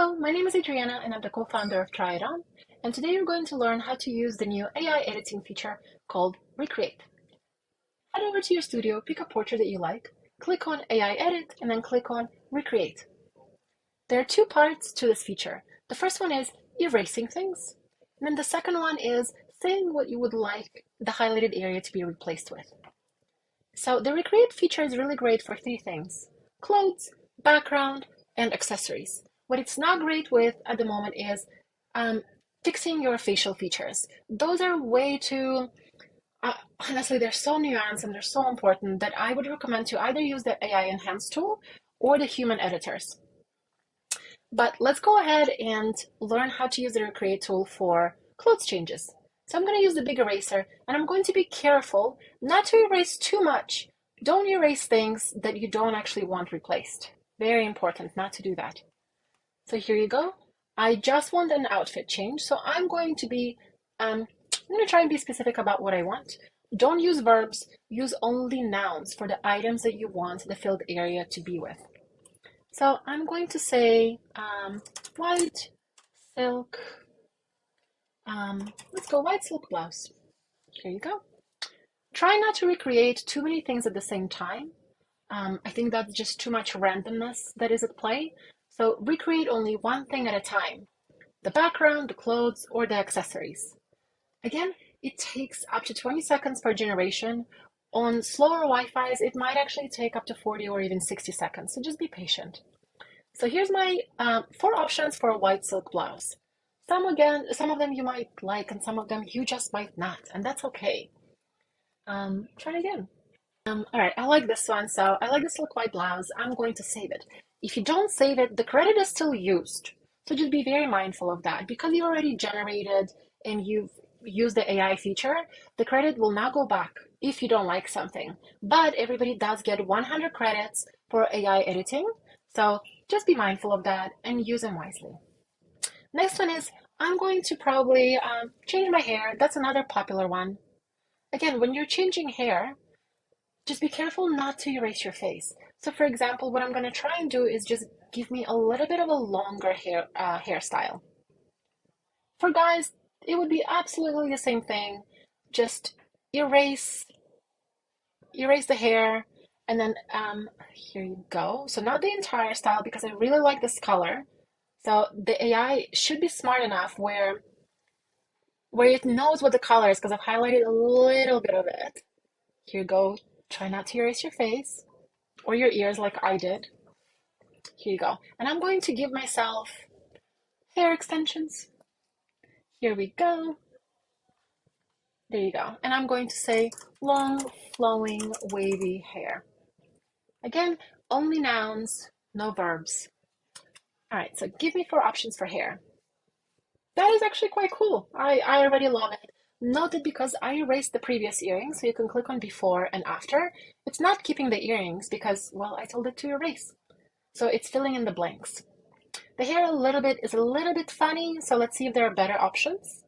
Hello, my name is Adriana and I'm the co-founder of Try It On. And today you're going to learn how to use the new AI editing feature called Recreate. Head over to your studio, pick a portrait that you like, click on AI Edit, and then click on Recreate. There are two parts to this feature. The first one is erasing things, and then the second one is saying what you would like the highlighted area to be replaced with. So the Recreate feature is really great for three things: clothes, background, and accessories. What it's not great with at the moment is fixing your facial features. Those are way too, honestly, they're so nuanced and they're so important that I would recommend to either use the AI Enhance tool or the human editors. But let's go ahead and learn how to use the Recreate tool for clothes changes. So I'm going to use the big eraser and I'm going to be careful not to erase too much. Don't erase things that you don't actually want replaced. Very important not to do that. So here you go. I just want an outfit change. So I'm going to try and be specific about what I want. Don't use verbs, use only nouns for the items that you want the filled area to be with. So I'm going to say white silk, let's go white silk blouse. Here you go. Try not to recreate too many things at the same time. I think that's just too much randomness that is at play. So recreate only one thing at a time: the background, the clothes, or the accessories. Again, it takes up to 20 seconds per generation. On slower Wi-Fis, it might actually take up to 40 or even 60 seconds, so just be patient. So here's my 4 options for a white silk blouse. Some of them you might like, and some of them you just might not, and that's okay. Try it again. All right, I like this one, so I like the silk white blouse. I'm going to save it. If you don't save it, the credit is still used. So just be very mindful of that. Because you already generated and you've used the AI feature, the credit will not go back if you don't like something. But everybody does get 100 credits for AI editing. So just be mindful of that and use them wisely. Next one is I'm going to probably change my hair. That's another popular one. Again, when you're changing hair, just be careful not to erase your face. So for example, what I'm going to try and do is just give me a little bit of a longer hairstyle. For guys, it would be absolutely the same thing. Just erase the hair, and then here you go. So not the entire style, because I really like this color. So the AI should be smart enough where it knows what the color is, because I've highlighted a little bit of it. Here you go. Try not to erase your face or your ears like I did. Here you go. And I'm going to give myself hair extensions. Here we go. There you go. And I'm going to say long, flowing, wavy hair. Again, only nouns, no verbs. All right, so give me 4 options for hair. That is actually quite cool. I already love it. Note that because I erased the previous earrings, so you can click on before and after, it's not keeping the earrings because, well, I told it to erase. So it's filling in the blanks. The hair is a little bit funny, so let's see if there are better options.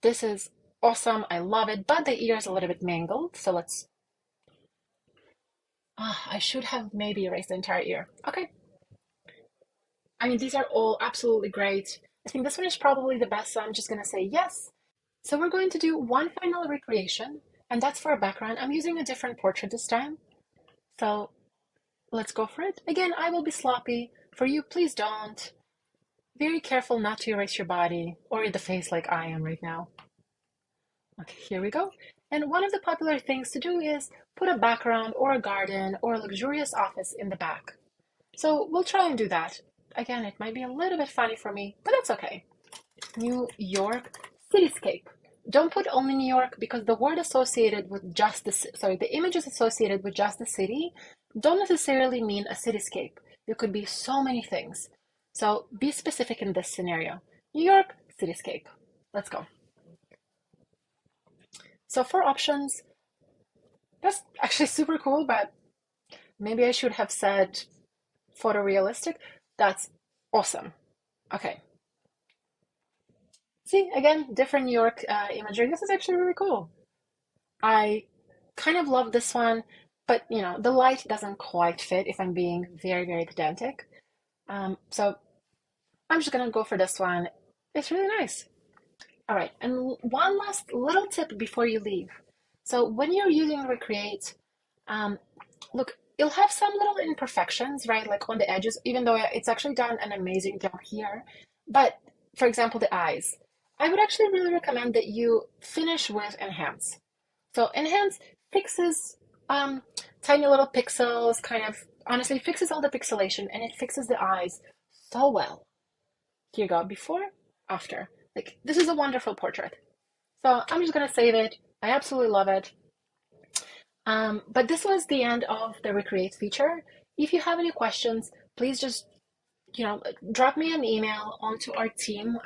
This is awesome, I love it, but the ear is a little bit mangled, so let's... I should have maybe erased the entire ear. Okay. I mean, these are all absolutely great. I think this one is probably the best, so I'm just gonna say yes. So we're going to do one final recreation, and that's for a background. I'm using a different portrait this time. So let's go for it. Again, I will be sloppy. For you, please don't. Very careful not to erase your body or the face like I am right now. Okay, here we go. And one of the popular things to do is put a background or a garden or a luxurious office in the back. So we'll try and do that. Again, it might be a little bit funny for me, but that's okay. New York cityscape. Don't put only New York, because the word associated with just the images associated with just the city don't necessarily mean a cityscape. It could be so many things. So be specific in this scenario. New York cityscape. Let's go. So 4 options. That's actually super cool, but maybe I should have said photorealistic. That's awesome. Okay. See, again, different New York imagery. This is actually really cool. I kind of love this one, but the light doesn't quite fit if I'm being very, very pedantic. So I'm just gonna go for this one. It's really nice. All right, and one last little tip before you leave. So when you're using Recreate, um, look, you'll have some little imperfections, right? Like on the edges, even though it's actually done an amazing job here. But for example, the eyes. I would actually really recommend that you finish with Enhance. So Enhance fixes um, tiny little pixels, kind of honestly fixes all the pixelation, and it fixes the eyes so well. Here you go, before, after. Like, this is a wonderful portrait. So I'm just gonna save it. I absolutely love it. But this was the end of the Recreate feature. If you have any questions, please just, drop me an email onto our team,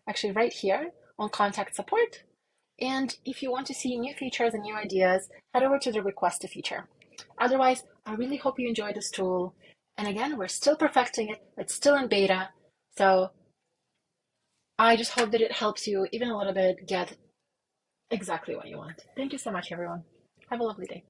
actually right here on contact support. And if you want to see new features and new ideas, head over to the request a feature. Otherwise, I really hope you enjoy this tool. And again, we're still perfecting it. It's still in beta. So I just hope that it helps you even a little bit get exactly what you want. Thank you so much, everyone. Have a lovely day.